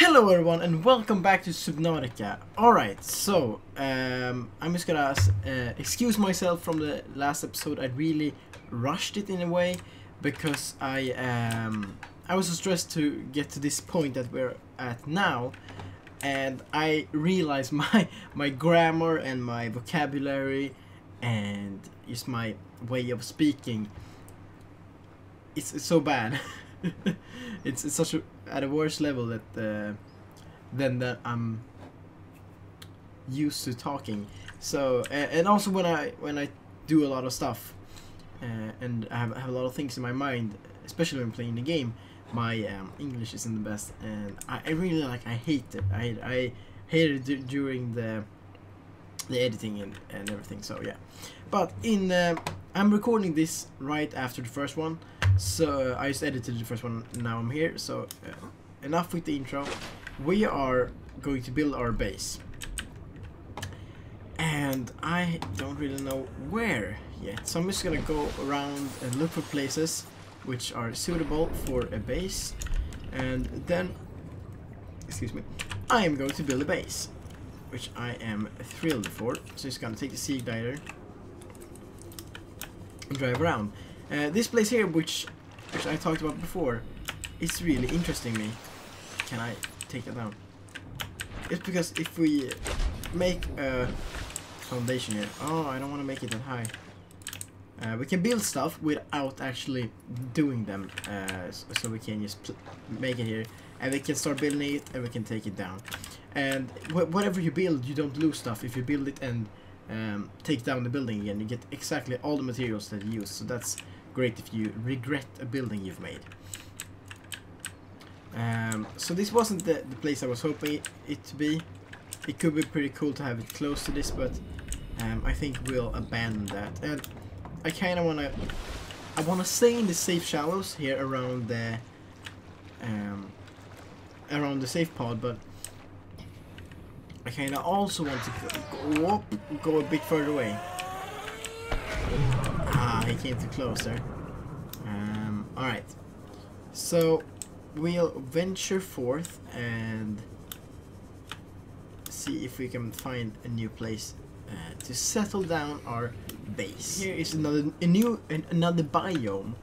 Hello everyone and welcome back to Subnautica. Alright, so I'm just gonna excuse myself from the last episode. I really rushed it in a way because I was so stressed to get to this point that we're at now, and I realized my grammar and my vocabulary and just my way of speaking, it's so bad. it's such at a worse level that than that I'm used to talking. So and also when I do a lot of stuff and I have a lot of things in my mind, especially when playing the game, my English isn't the best, and I really I hate it. I hated it during the editing and everything. So yeah, but I'm recording this right after the first one. So I just edited the first one, now I'm here. So enough with the intro. We are going to build our base, and I don't really know where yet, so I'm just gonna go around and look for places which are suitable for a base, and then, excuse me, I am going to build a base, which I am thrilled for. So just gonna take the sea glider and drive around. This place here, which I talked about before, it's really interesting me. Can I take it down? It's because if we make a foundation here, oh, I don't want to make it that high. We can build stuff without actually doing them, so we can just make it here, and we can start building it, and we can take it down. And whatever you build, you don't lose stuff. If you build it and take down the building again, you get exactly all the materials that you use. So that's great if you regret a building you've made. So this wasn't the place I was hoping it to be. It could be pretty cool to have it close to this, but I think we'll abandon that. And I kind of wanna stay in the safe shallows here around the safe pod, but I kind of also want to go a bit further away. Ah, he came too close there. Alright, so we'll venture forth and see if we can find a new place to settle down our base. Here is another biome,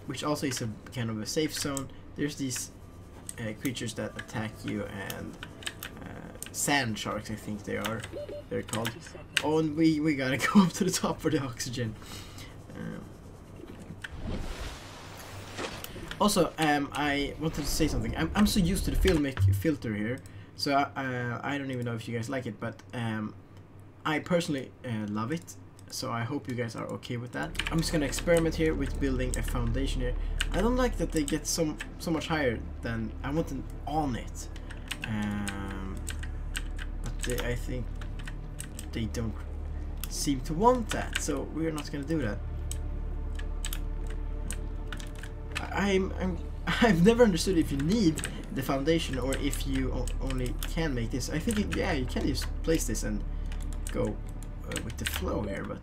which also is a kind of a safe zone. There's these creatures that attack you, and sand sharks, I think they're called. Oh, and we gotta go up to the top for the oxygen. Also, I wanted to say something. I'm so used to the filmic filter here, so I don't even know if you guys like it, but I personally love it. So I hope you guys are okay with that. I'm just gonna experiment here with building a foundation here. I don't like that they get so much higher than I want them on it. But I think they don't seem to want that, so we're not gonna do that. I've never understood if you need the foundation or if you only can make this. I think yeah, you can just place this and go with the flow here, but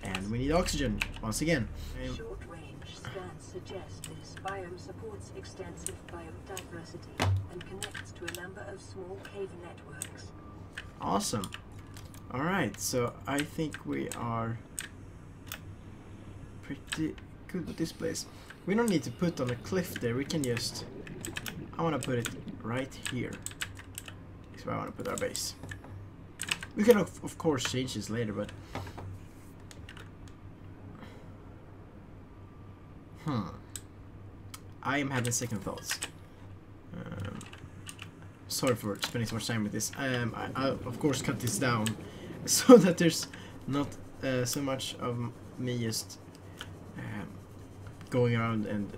and we need oxygen once again. Short-range scans suggest this biome supports extensive biodiversity and connects to a number of small cave networks. Awesome. Alright, so I think we are pretty good with this place. We don't need to put on a cliff there, we can just... I want to put it right here. That's where I want to put our base. We can of course change this later, but... I am having second thoughts. Sorry for spending so much time with this. I'll of course cut this down so that there's not so much of me just going around and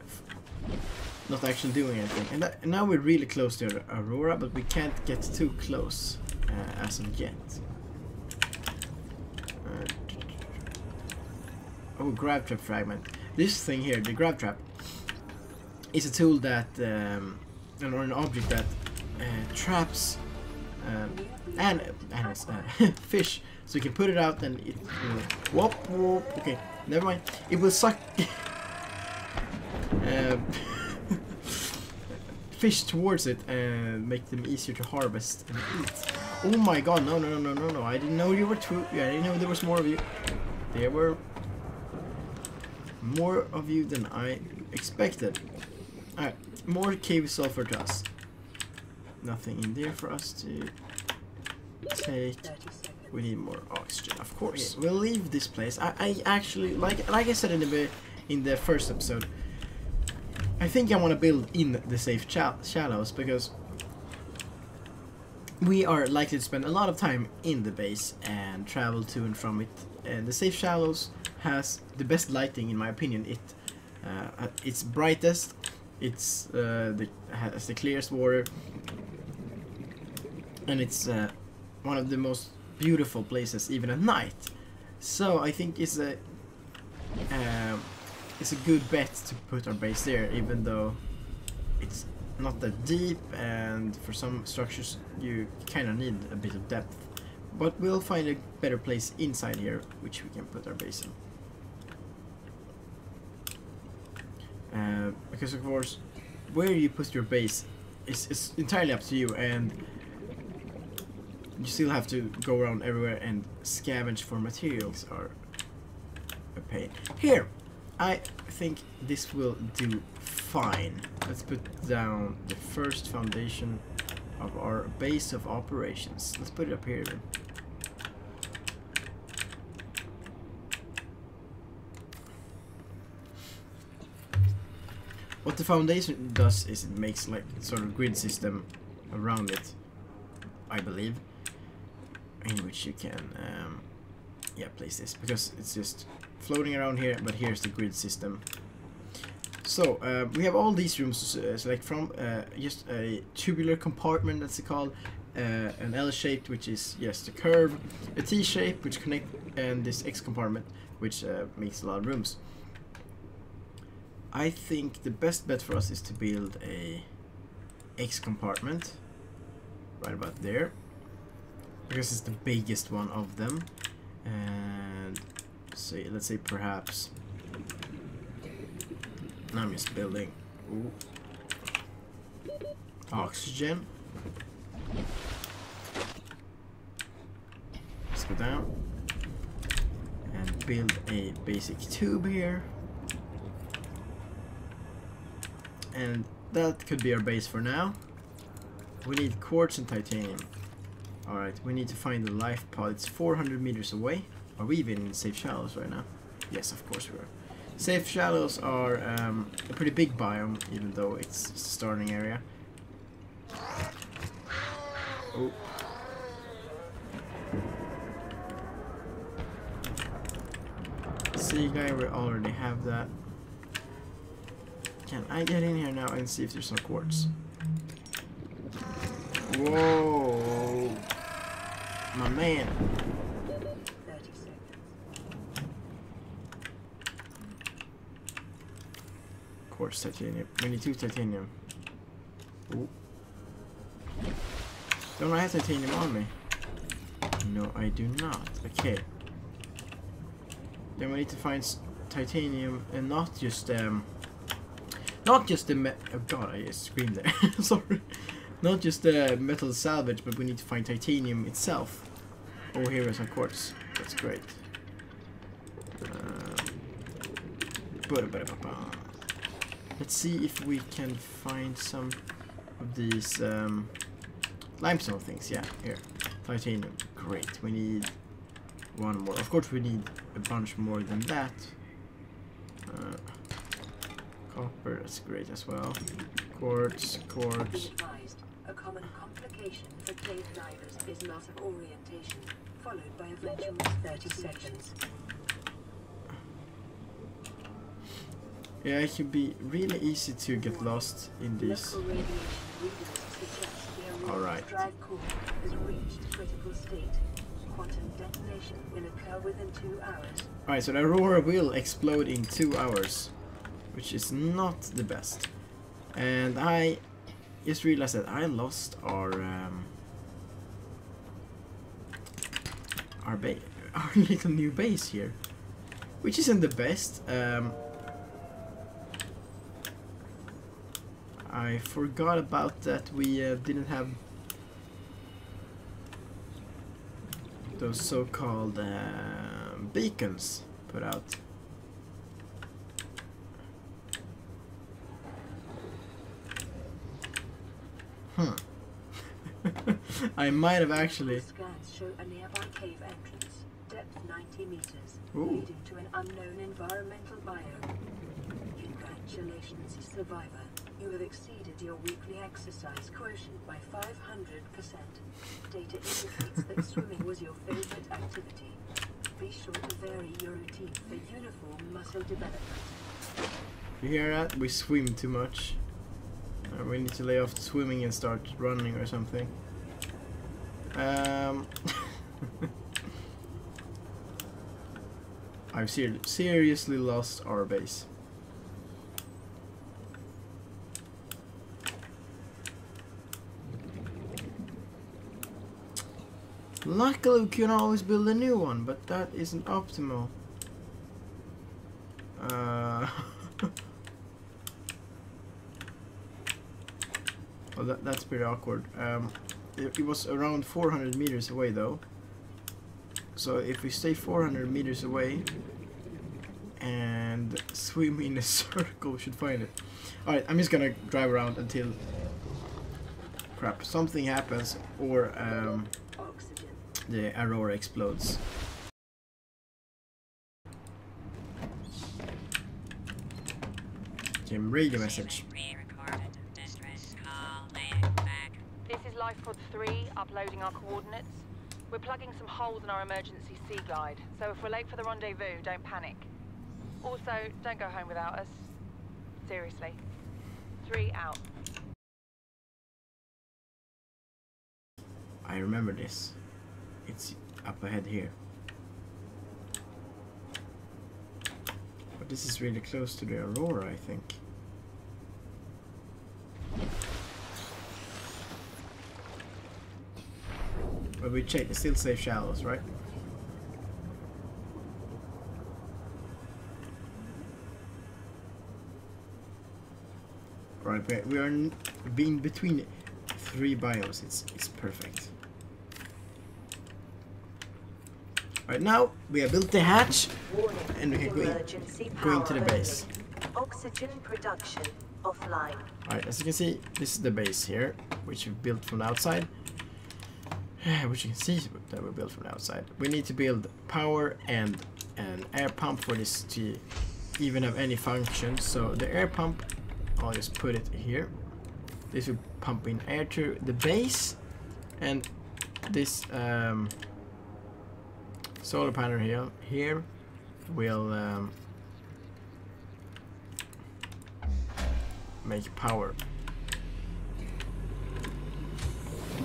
not actually doing anything. And now we're really close to Aurora, but we can't get too close as of yet. Oh, grab trap fragment. This thing here, the grab trap, is a tool that, or an object that traps fish. So you can put it out and it will whoop. Okay, never mind. It will suck fish towards it and make them easier to harvest and eat. Oh my god, no, no, no, no, no, I didn't know you were two. Yeah, I didn't know there was more of you. There were more of you than I expected. Alright, more cave sulfur dust. Nothing in there for us to take. We need more oxygen, of course. We'll leave this place. I actually, like I said in the first episode, I think I want to build in the safe shallows, because we are likely to spend a lot of time in the base and travel to and from it. And the safe shallows has the best lighting, in my opinion. It's brightest. It's has the clearest water, and it's one of the most beautiful places even at night. So I think it's a good bet to put our base there, even though it's not that deep, and for some structures you kind of need a bit of depth. But we'll find a better place inside here which we can put our base in. Because of course, where you put your base is entirely up to you, and you still have to go around everywhere and scavenge for materials are a pain. Here, I think this will do fine. Let's put down the first foundation of our base of operations. Let's put it up here then. What the foundation does is it makes like sort of grid system around it, I believe, in which you can yeah, place this, because it's just floating around here, but here's the grid system. So we have all these rooms to select from. Just a tubular compartment, that's called, an L-shaped, which is just a curve, a T-shape which connect, and this X compartment which makes a lot of rooms. I think the best bet for us is to build a X compartment right about there, because it's the biggest one of them. And say, let's say perhaps, now I'm just building oxygen. Let's go down and build a basic tube here. And that could be our base for now. We need quartz and titanium. Alright, we need to find the life pod. It's 400 meters away. Are we even in safe shallows right now? Yes, of course we are. Safe shallows are a pretty big biome, even though it's a starting area. Oh. Sea guy, we already have that. Can I get in here now and see if there's some quartz? Whoa, my man. 30 seconds. Quartz, titanium. We need 2 titanium. Ooh. Don't I have titanium on me? No, I do not. Okay. Then we need to find titanium, and not just the oh god, I just screamed there. Sorry. Not just the metal salvage, but we need to find titanium itself. Oh, here is some quartz. That's great. Let's see if we can find some of these limestone things. Yeah, here. Titanium. Great. We need one more. Of course, we need a bunch more than that. Copper, that's great as well. Quartz. A common complication for cave divers is loss of orientation, followed by eventual 30 seconds. Yeah, it can be really easy to get lost in these. Alright. Drive core has reached critical state. Quantum detonation will occur within 2 hours. Alright, so the Aurora will explode in 2 hours, which is not the best. And I just realized that I lost our little new base here, which isn't the best. I forgot about that. We didn't have those so-called beacons put out. I might have actually. Scans show a nearby cave entrance, depth 90 meters, Ooh. leading to an unknown environmental biome. Congratulations, survivor. You have exceeded your weekly exercise quotient by 500%. Data indicates that swimming was your favorite activity. Be sure to vary your routine for uniform muscle development. You hear that? We swim too much. We need to lay off swimming and start running or something. I've seriously lost our base. Luckily we can always build a new one, but that isn't optimal. Well, that's pretty awkward. It was around 400 meters away though. So if we stay 400 meters away and swim in a circle, we should find it. Alright, I'm just gonna drive around until crap, something happens or the Aurora explodes. Radio message. This is Life Pod 3, uploading our coordinates. We're plugging some holes in our emergency sea glide, so if we're late for the rendezvous, don't panic. Also, don't go home without us. Seriously. 3 out. I remember this. It's up ahead here. But this is really close to the Aurora, I think. But we check, it's still safe shallows, right? Right, we are being between 3 biomes. It's perfect. Right now we have built the hatch, and we can go into the base. Oxygen production offline. Alright, as you can see, this is the base here, which we built from the outside. Which you can see that we built from the outside. We need to build power and an air pump for this to even have any function. So the air pump, I'll just put it here. This will pump in air to the base, and this solar panel here will make power.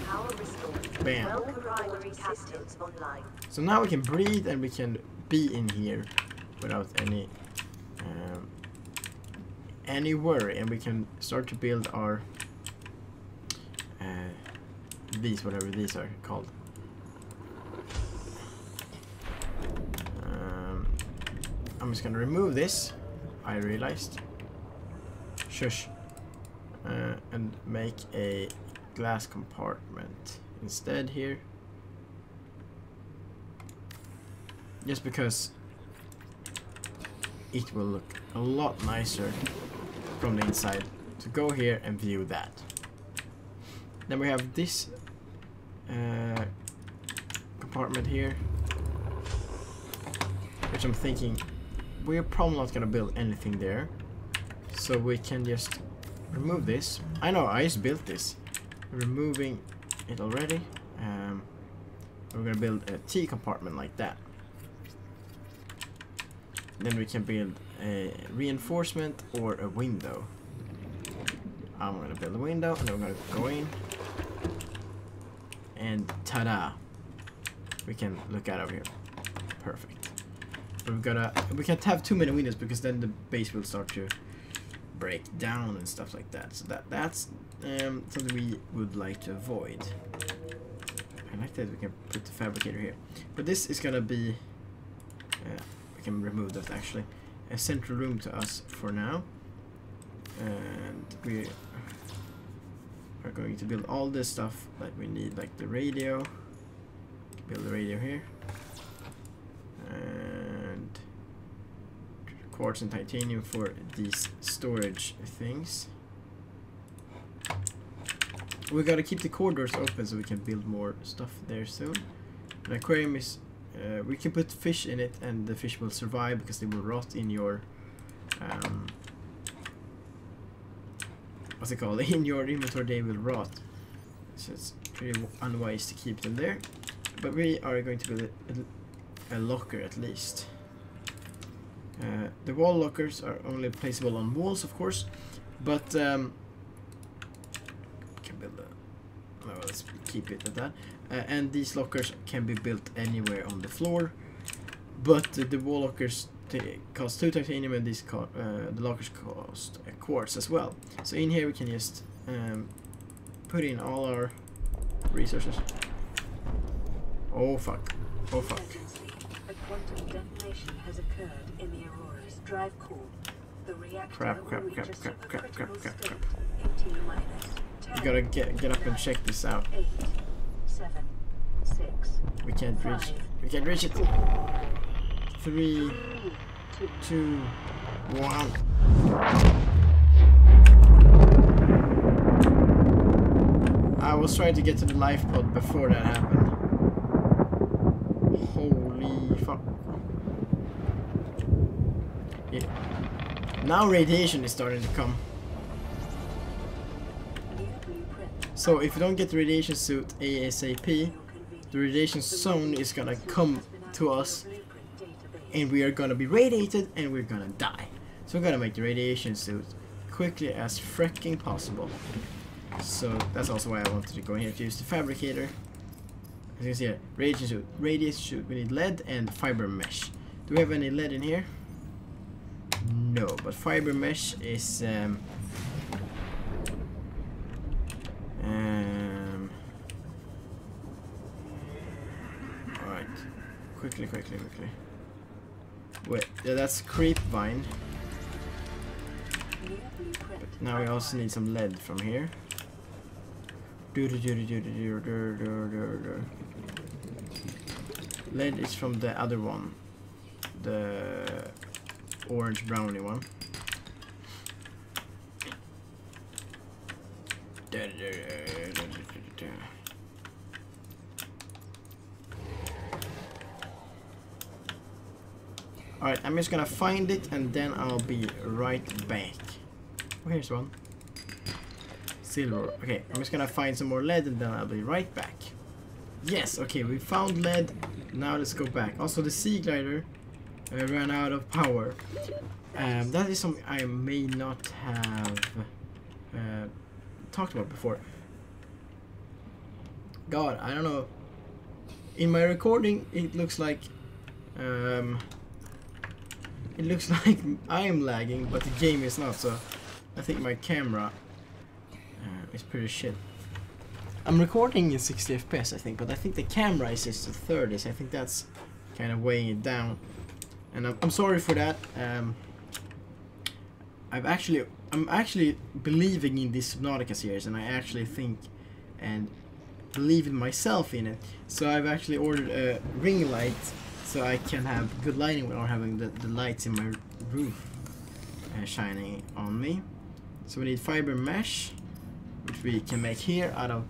Power restored. Bam. Welcome primary systems online. So now we can breathe and we can be in here without any worry, and we can start to build our whatever these are called. I'm just gonna remove this. I realized. Shush. And make a glass compartment instead here. Just because it will look a lot nicer from the inside to go here and view that. Then we have this compartment here, which I'm thinking we're probably not gonna build anything there, so we can just remove this. I know, I just built this. Removing it already. We're gonna build a T compartment like that. Then we can build a reinforcement or a window. I'm gonna build a window, and then we're gonna go in, and ta-da! We can look out of here. Perfect. But we can't have too many windows because then the base will start to break down and stuff like that. So that's something we would like to avoid. I like that we can put the fabricator here. But this is gonna be we can remove that actually. A central room to us for now. And we are going to build all this stuff that we need, like the radio. Build the radio here. And quartz and titanium for these storage things. We gotta keep the corridors open so we can build more stuff there soon. An aquarium is, we can put fish in it and the fish will survive because they will rot in your, what's it called? In your inventory they will rot. So it's pretty unwise to keep them there. But we are going to build a locker at least. The wall lockers are only placeable on walls, of course, but let's keep it at that. And these lockers can be built anywhere on the floor, but the wall lockers cost 2 titanium, and these the lockers cost a quartz as well. So in here we can just put in all our resources. Oh fuck! Oh fuck! A quantum detonation has occurred in the Aurora's drive core. The reactor will reach a supercritical state in T-minus 10. You gotta get up and check this out. 8, 7, 6. We can't reach. We can't reach it. 3, 2, 1. I was trying to get to the life pod before that happened. Holy fuck. Yeah. Now radiation is starting to come. So if you don't get the radiation suit ASAP, the radiation zone is gonna come to us and we are gonna be radiated and we're gonna die. So we're gonna make the radiation suit quickly as freaking possible. So that's also why I wanted to go in here to use the fabricator. As you can see here, radiation suit, we need lead and fiber mesh. Do we have any lead in here? No, but fiber mesh is alright. Quickly. Wait, yeah, that's creep vine. But now we also need some lead from here. Lead is from the other one, the orange brownie one. Alright, I'm just gonna find it and then I'll be right back. Oh, here's one. Silver. Okay, I'm just gonna find some more lead and then I'll be right back. Yes, okay, we found lead. Now let's go back. Also, the sea glider ran out of power. That is something I may not have talked about before. God, I don't know. In my recording, it looks like I am lagging, but the game is not. So I think my camera is pretty shit. I'm recording in 60 FPS, I think, but I think the camera is just at 30, so I think that's kind of weighing it down. And I'm sorry for that. I'm actually believing in this Subnautica series, and I actually think and believe in myself in it. So I've actually ordered a ring light so I can have good lighting without having the lights in my roof shining on me. So we need fiber mesh, which we can make here out of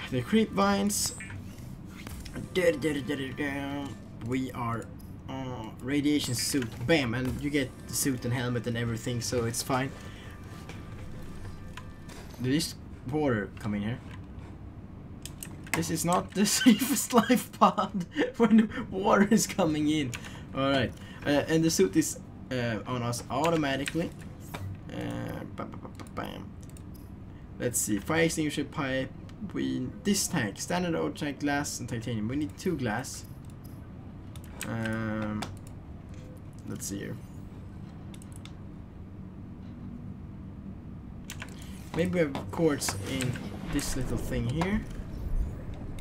the creep vines. We are radiation suit, bam, and you get the suit and helmet and everything, so it's fine. Did this water come in here? This is not the safest life pod when the water is coming in. Alright, and the suit is on us automatically. Bam. Let's see, fire extinguisher pipe. This tank, standard old tank, glass and titanium. We need 2 glass. Let's see here. Maybe we have quartz in this little thing here.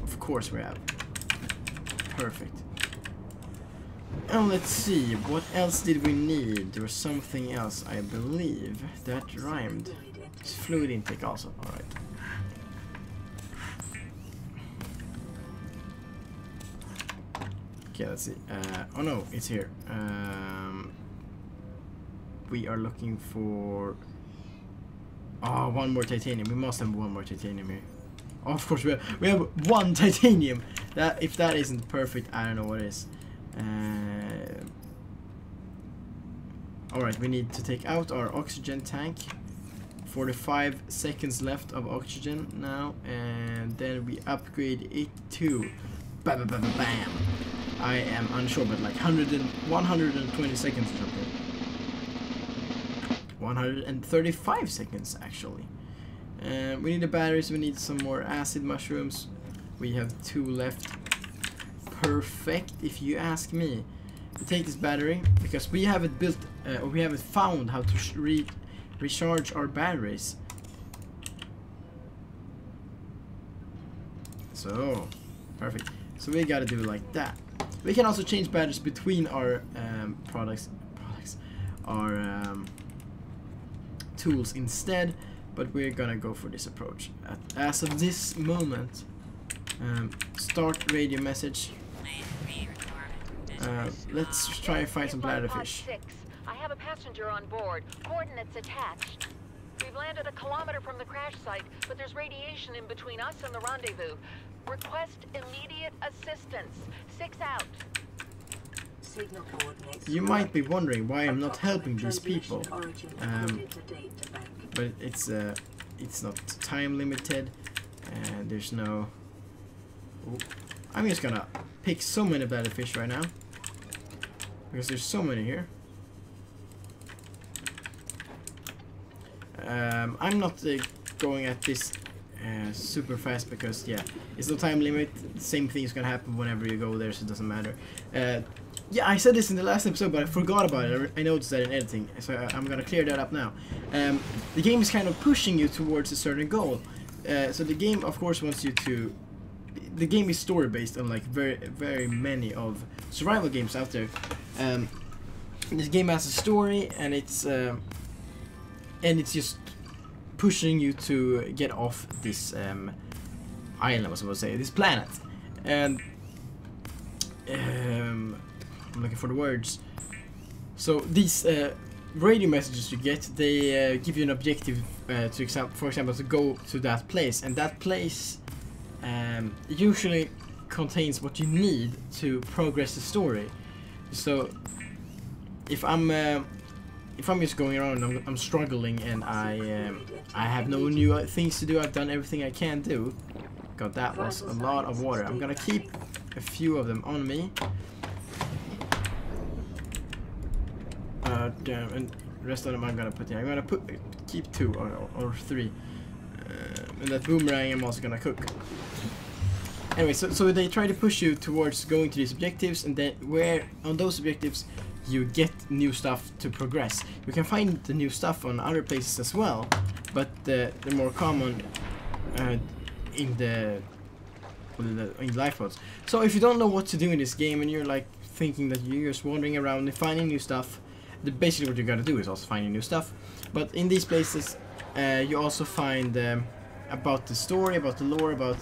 Of course we have. Perfect. And let's see, what else did we need? There was something else, I believe, that rhymed. It's fluid intake also, alright. Okay, let's see. Oh no, it's here. We are looking for... Oh, one more titanium. We must have one more titanium here. Oh, of course, we have one titanium. That if that isn't perfect, I don't know what is. Alright, we need to take out our oxygen tank. 45 seconds left of oxygen now, and then we upgrade it to bam, bam, bam, bam. I am unsure, but like 120 seconds or something. 135 seconds actually. We need the batteries, we need some more acid mushrooms. We have 2 left. Perfect, if you ask me. We take this battery because we haven't built or we haven't found how to recharge our batteries. So perfect. So we gotta do like that. We can also change batteries between our our tools instead, but we're gonna go for this approach. As of this moment, start radio message. Let's try and find some bladderfish. I have a passenger on board. Coordinates attached. We've landed a kilometer from the crash site, but there's radiation in between us and the rendezvous. Request immediate assistance. 6 out. Signal coordinates. You might be wondering why I'm not helping these people. But it's not time limited, and there's no... Ooh. I'm just gonna pick so many bladderfish right now because there's so many here. I'm not going at this super fast because yeah, it's no time limit. Same thing is gonna happen whenever you go there, so it doesn't matter. Yeah, I said this in the last episode, but I forgot about it. I noticed that in editing, so I'm gonna clear that up now. The game is kind of pushing you towards a certain goal. So the game, of course, wants you to... The game is story based, unlike very many of survival games out there. This game has a story, and it's just pushing you to get off this island, I was supposed to say, this planet. And I'm looking for the words. So these radio messages you get, they give you an objective, for example, to go to that place, and that place usually contains what you need to progress the story. So if I'm just going around and I'm struggling and I have no new things to do, I've done everything I can do. God, that was a lot of water. I'm gonna keep a few of them on me. Damn, and the rest of them I'm gonna put in. I'm gonna keep 2 or 3. And that boomerang I'm also gonna cook. Anyway, so they try to push you towards going to these objectives, and then where on those objectives you get new stuff to progress. You can find the new stuff on other places as well, but the more common in the life pods. So if you don't know what to do in this game and you're like thinking that you're just wandering around and finding new stuff, basically what you gotta do is also finding new stuff. But in these places you also find about the story, about the lore, about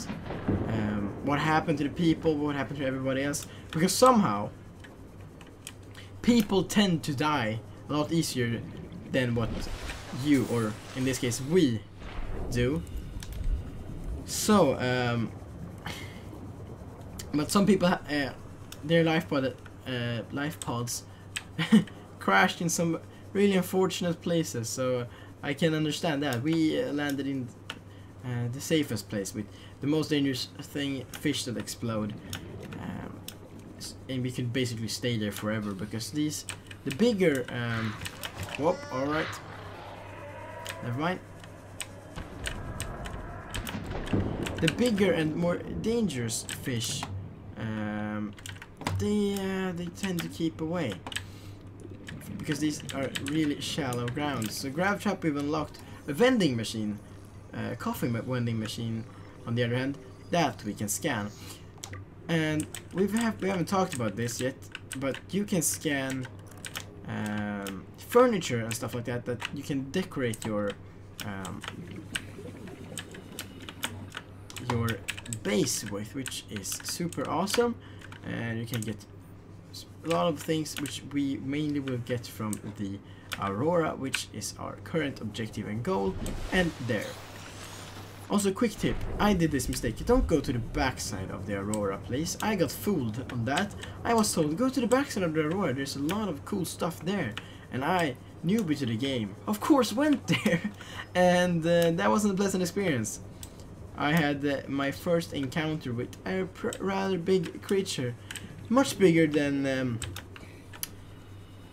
what happened to the people, what happened to everybody else, because somehow people tend to die a lot easier than what you, or in this case we, do. So but some people their life pods crashed in some really unfortunate places, so I can understand that. We landed in the safest place with the most dangerous fish that explode, and we could basically stay there forever because the bigger whoop, alright, never mind. The bigger and more dangerous fish, they tend to keep away because these are really shallow grounds. So Grav Trap, we've unlocked a vending machine, coffee vending machine. On the other hand, that we can scan, and we haven't talked about this yet. but you can scan furniture and stuff like that you can decorate your base with, which is super awesome. And you can get a lot of things which we mainly will get from the Aurora, which is our current objective and goal. And there. Also, quick tip, I did this mistake. Don't go to the backside of the Aurora, please. I got fooled on that. I was told, go to the backside of the Aurora, there's a lot of cool stuff there. And I, newbie to the game, of course went there. And that wasn't a pleasant experience. I had my first encounter with a rather big creature. Much bigger than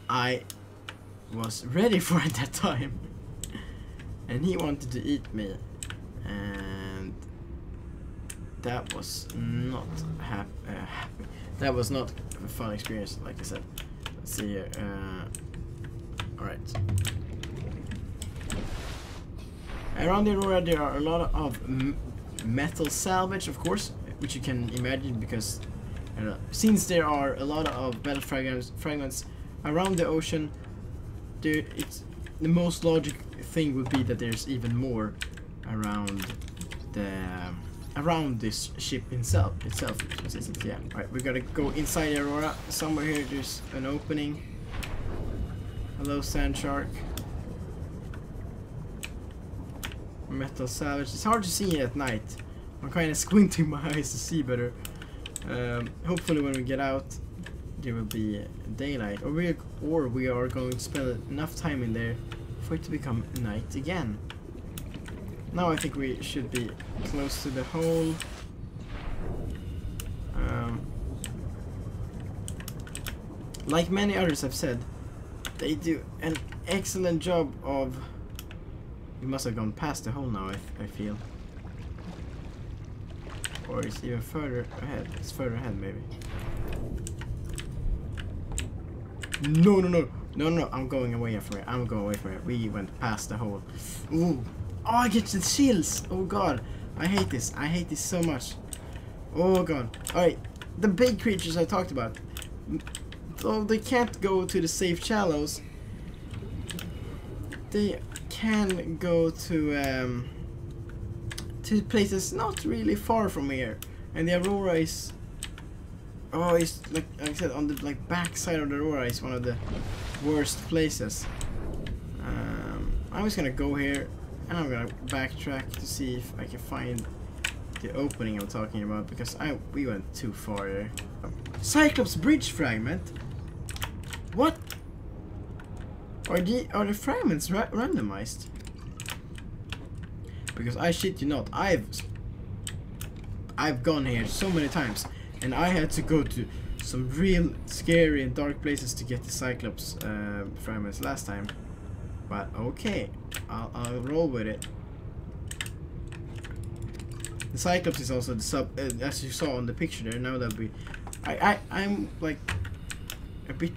I was ready for at that time. And he wanted to eat me. And that was not happy. That was not a fun experience, like I said. Let's see here. Alright. Around the Aurora there are a lot of metal salvage, of course, which you can imagine, because since there are a lot of metal fragments around the ocean, the most logic thing would be that there's even more around this ship itself. Yeah. Alright, we gotta go inside the Aurora. Somewhere here there's an opening. Hello, sand shark. Metal salvage. It's hard to see at night. I'm kind of squinting my eyes to see better. Hopefully when we get out there will be daylight, or we are going to spend enough time in there for it to become night again. Now I think we should be close to the hole. Like many others have said, they do an excellent job of... We must have gone past the hole now, I feel. Or it's even further ahead. It's further ahead, maybe. No, I'm going away from it. We went past the hole. Ooh. Oh, I get the chills. Oh god. I hate this so much. Oh god. Alright. The big creatures I talked about. Though they can't go to the safe shallows, they can go to places not really far from here. And the Aurora is... Oh, it's like I said, on the back side of the Aurora is one of the worst places. I'm just gonna go here and I'm gonna backtrack to see if I can find the opening I'm talking about, because we went too far there. Cyclops bridge fragment? What? Are the fragments randomized? Because I shit you not, I've gone here so many times, and I had to go to some real scary and dark places to get the Cyclops fragments last time. But okay, I'll roll with it. The Cyclops is also the as you saw on the picture there. Now that I'm like a bit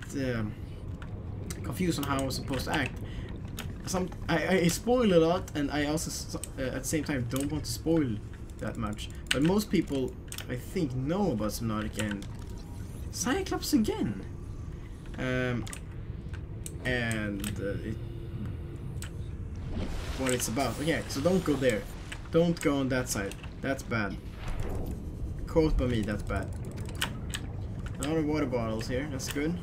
confused on how I was supposed to act. I spoil a lot, and I also at the same time don't want to spoil that much. But most people, I think, know about Subnautica and Cyclops again. What it's about. Okay, so don't go there. Don't go on that side. That's bad. Quote by me, that's bad. A lot of water bottles here, that's good.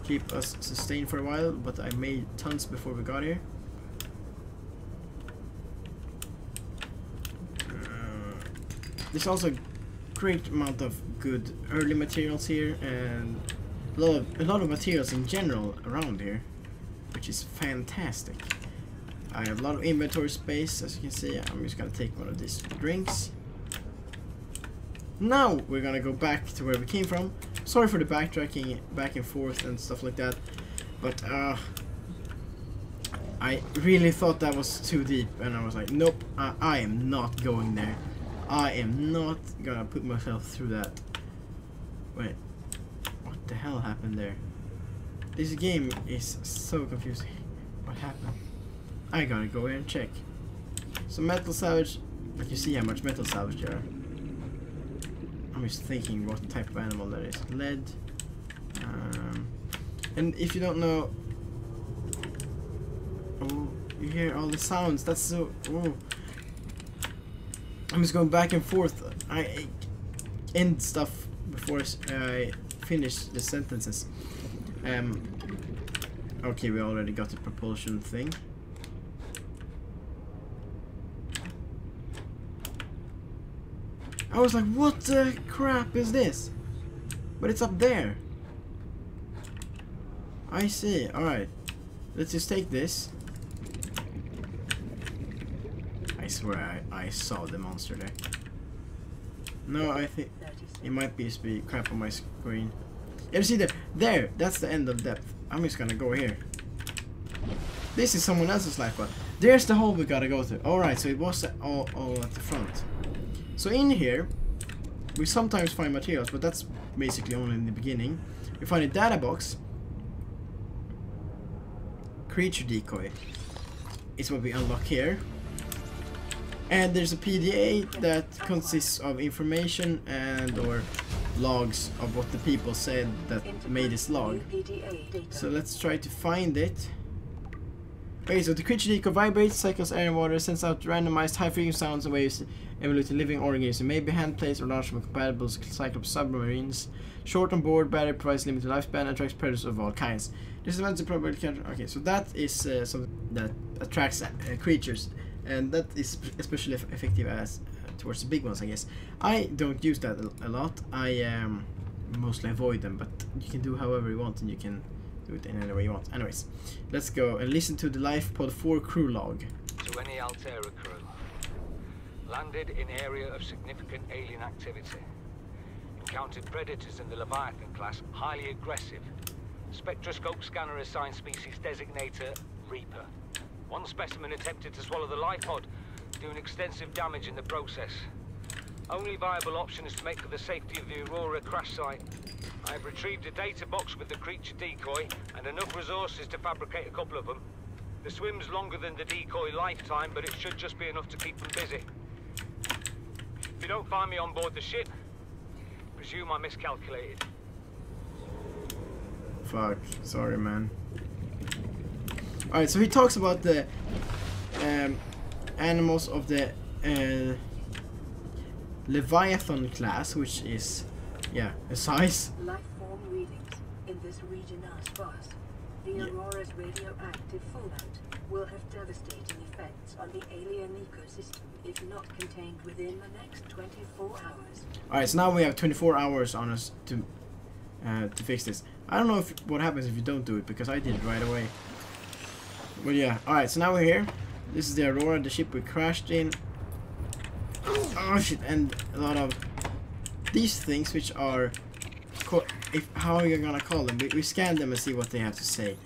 Keep us sustained for a while, but I made tons before we got here. There's also a great amount of good early materials here, and a lot of materials in general around here, which is fantastic. I have a lot of inventory space, as you can see. I'm just gonna take one of these drinks. Now we're gonna go back to where we came from. Sorry for the backtracking back and forth and stuff like that, but I really thought that was too deep, and I was like, nope, I am not going there. I am not gonna put myself through that. Wait, what the hell happened there? This game is so confusing. What happened? I gotta go here and check. So metal salvage, but you see how much metal salvage there are. I'm just thinking what type of animal that is. Lead. And if you don't know, oh, you hear all the sounds. That's so. Oh. I'm just going back and forth. I end stuff before I finish the sentences. Okay, we already got the propulsion thing. I was like, what the crap is this? But it's up there. I see. Alright. Let's just take this. I swear I saw the monster there. No, I think it might be crap on my screen. Yeah, you see there, that's the end of depth. I'm just gonna go here. This is someone else's life pod. There's the hole we gotta go through. Alright, so it was all at the front. So in here, we sometimes find materials, but that's basically only in the beginning. We find a data box. Creature decoy is what we unlock here. And there's a PDA that consists of information and or logs of what the people said that made this log. So let's try to find it. Okay, so the creature decoy vibrates, cycles air and water, sends out randomized high-frequency sounds and waves, evolute living organisms. It may be hand-placed or large from compatible Cyclops submarines. Short on board, battery provides limited lifespan, attracts predators of all kinds. This event is probably okay, so that is something that attracts creatures, and that is especially effective as towards the big ones, I guess. I don't use that a lot. I mostly avoid them, but you can do however you want, and you can do it in any way you want. Anyways, let's go and listen to the Life Pod 4 crew log. To any Altera crew. Landed in area of significant alien activity. Encountered predators in the Leviathan class, highly aggressive. Spectroscope scanner assigned species designator Reaper. One specimen attempted to swallow the life pod, doing extensive damage in the process. Only viable option is to make for the safety of the Aurora crash site. I have retrieved a data box with the creature decoy and enough resources to fabricate a couple of them. The swim's longer than the decoy lifetime, but it should just be enough to keep them busy. If you don't find me on board the ship, presume I miscalculated. Fuck, sorry man. Alright, so he talks about the animals of the Leviathan class, which is, yeah, a size. Life form readings in this region are sparse. The Aurora's radioactive fallout will have devastating effects on the alien ecosystem if not contained within the next 24 hours. Alright, so now we have 24 hours on us to fix this. I don't know what happens if you don't do it, because I did it right away. But yeah, alright, so now we're here. This is the Aurora, the ship we crashed in. Oh shit, and a lot of these things, which are, how are you gonna call them? We scan them and see what they have to say.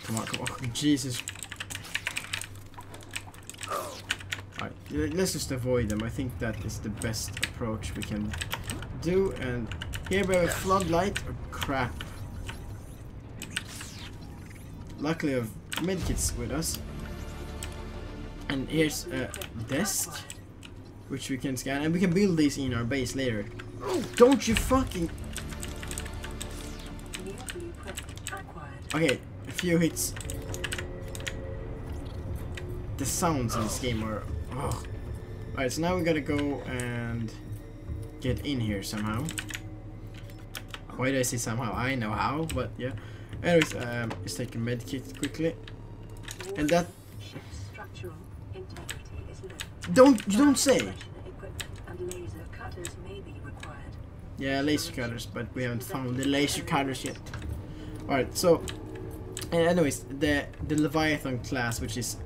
Come on, Jesus. Alright, let's just avoid them. I think that is the best approach we can do. And here we have a floodlight. Oh, crap. Luckily, we have medkits with us. And here's a desk, which we can scan, and we can build these in our base later. Don't you fucking... Okay, a few hits. The sounds in this game are... Oh. Alright, so now we gotta go and get in here somehow. Why do I say somehow? I know how, but yeah. Anyways, let's take a medkit quickly. And that... You don't say! Yeah, laser cutters, but we haven't found the laser cutters yet. Alright, so... And anyways, the Leviathan class, which is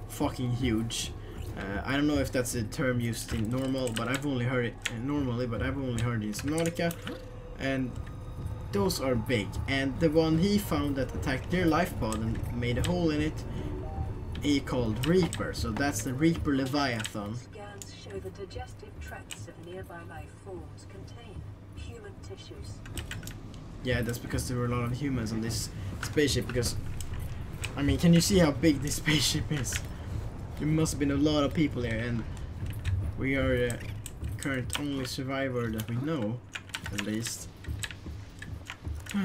fucking huge. I don't know if that's a term used in normal, but I've only heard it normally, but I've only heard it in Subnautica. And those are big. And the one he found that attacked their life pod and made a hole in it, he called Reaper. So that's the Reaper Leviathan. Scans show the digestive tracts of nearby life forms contain human tissues. Yeah, that's because there were a lot of humans on this spaceship. Because, I mean, can you see how big this spaceship is? There must have been a lot of people here, and we are current only survivor that we know, at least. So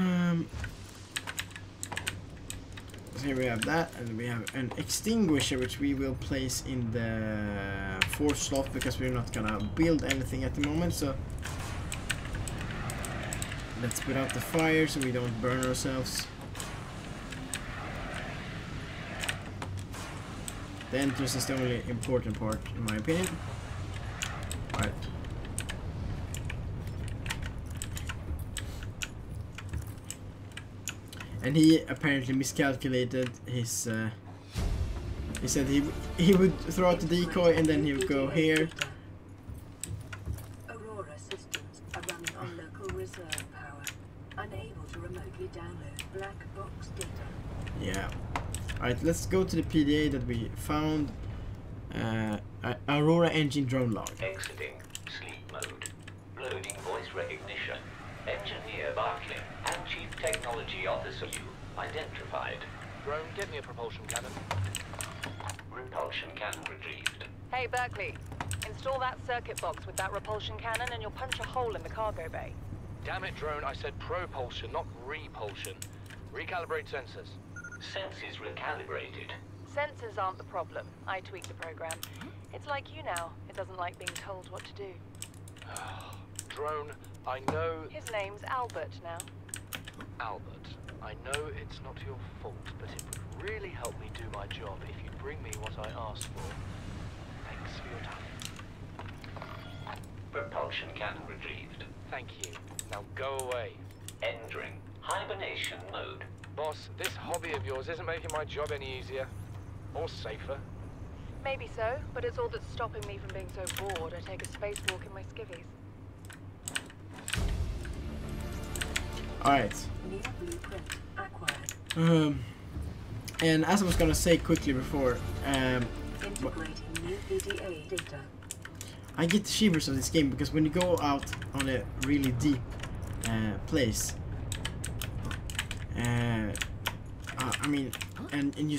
here we have that, and we have an extinguisher which we will place in the 4th slot because we're not gonna build anything at the moment. So let's put out the fire so we don't burn ourselves. The entrance is the only important part, in my opinion. Alright. And he apparently miscalculated his. He said he would throw out the decoy and then he would go here. Aurora systems are running on local reserve power, unable to remotely download black box data. Yeah. Alright, let's go to the PDA that we found. Aurora engine drone log. Exiting sleep mode. Loading voice recognition. Engineer Buidling and Chief Technology Officer you identified. Drone, get me a propulsion cannon. Repulsion cannon retrieved. Hey, Berkeley. Install that circuit box with that repulsion cannon and you'll punch a hole in the cargo bay. Damn it, Drone, I said propulsion, not repulsion. Recalibrate sensors. Senses recalibrated. Sensors aren't the problem. I tweaked the program. It's like you now. It doesn't like being told what to do. Drone, I know... His name's Albert now. Albert, I know it's not your fault, but it would really help me do my job if you'd bring me what I asked for. Thanks for your time. Propulsion cannon retrieved. Thank you. Now go away. Entering hibernation mode. Boss, this hobby of yours isn't making my job any easier. Or safer. Maybe so, but it's all that's stopping me from being so bored I take a spacewalk in my skivvies. Alright. New blueprint acquired. And as I was gonna say quickly before, Integrating new PDA data. I get the shivers of this game because when you go out on a really deep place, I mean, and you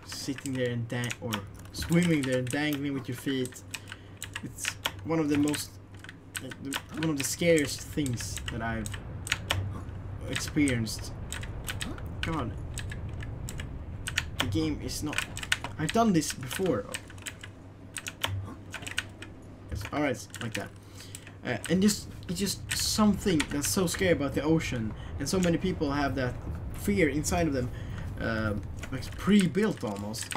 sitting there and or swimming there and dangling with your feet, it's one of the most, one of the scariest things that I've experienced. God, the game is not. I've done this before. Alright, like that. And it's just something that's so scary about the ocean, and so many people have that fear inside of them, like pre-built almost,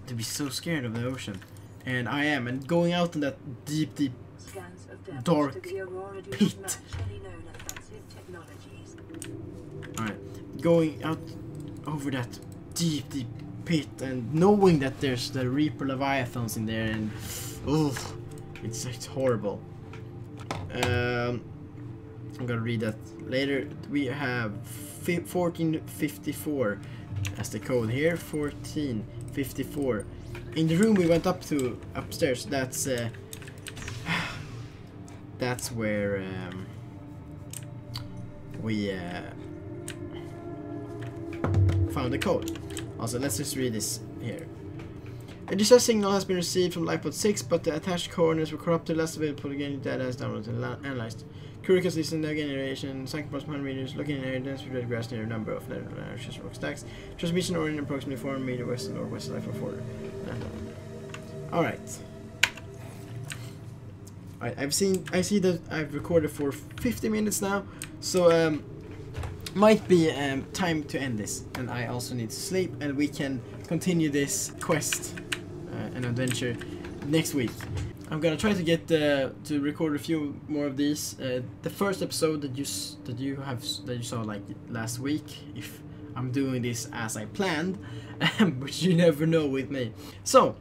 to be so scared of the ocean. And I am, and going out in that deep, deep, Scans of depth dark to the Aurora do not pit. match any known offensive technologies. Alright, going out over that deep, deep pit and knowing that there's the Reaper Leviathans in there, and it's horrible. I'm gonna read that later. We have 1454 as the code here. 1454. In the room we went up to upstairs, that's where we found the code. Also, let's just read this here. A distress signal has been received from Lifeboat 6, but the attached coordinates were corrupted. Last available again data is downloaded and analyzed. Curicus listen to generation, sank across 100 meters, looking in area dense with red grass near a number of large rock stacks. Transmission origin approximately 4 meters west and northwest of Lifeboat 4. Alright. I see that I've recorded for 50 minutes now, so might be time to end this, and I also need to sleep, and we can continue this quest and adventure next week. I'm gonna try to get to record a few more of these. The first episode that you saw like last week, if I'm doing this as I planned, but you never know with me. So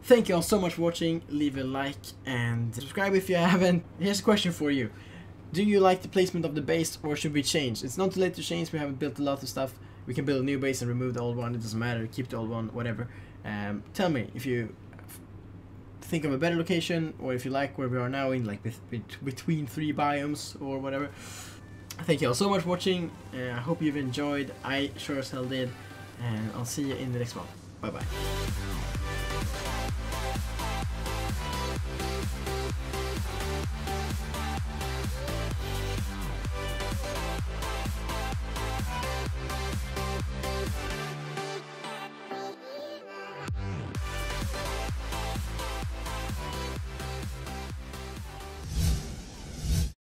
thank you all so much for watching. Leave a like and subscribe if you haven't. Here's a question for you. Do you like the placement of the base, or should we change? It's not too late to change. We haven't built a lot of stuff. We can build a new base and remove the old one. It doesn't matter. Keep the old one, whatever. Tell me if you think of a better location, or if you like where we are now in like between 3 biomes or whatever. Thank you all so much for watching. I hope you've enjoyed. I sure as hell did. And I'll see you in the next one. Bye bye.